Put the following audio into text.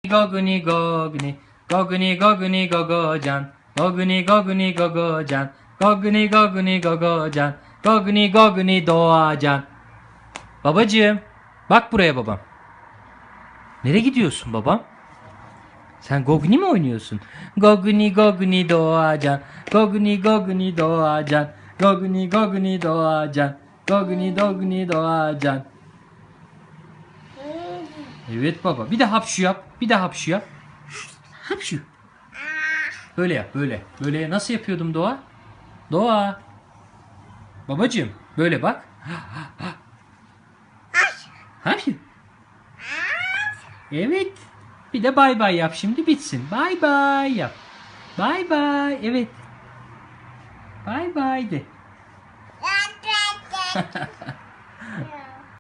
Gogni gogni. Gogni gogni gogocan. Gogni gogni gogocan. Gogni gogni gogocan. Gogni gogni doğacan. Babacığım. Bak buraya babam. Nereye gidiyorsun babam? Sen Gogni mi oynuyorsun? Gogni gogni doğacan. Gogni gogni doğacan. Gogni gogni doğacan. Gogni gogni doğacan. Evet baba. Bir de hapşu yap. Bir de hapşu yap. Hapşu. Böyle yap. Böyle. Böyle nasıl yapıyordum Doğa? Doğa. Babacığım. Böyle bak. Hapşu. Evet. Bir de bay bay yap şimdi bitsin. Bay bay yap. Bay bay. Evet. Bay bay de.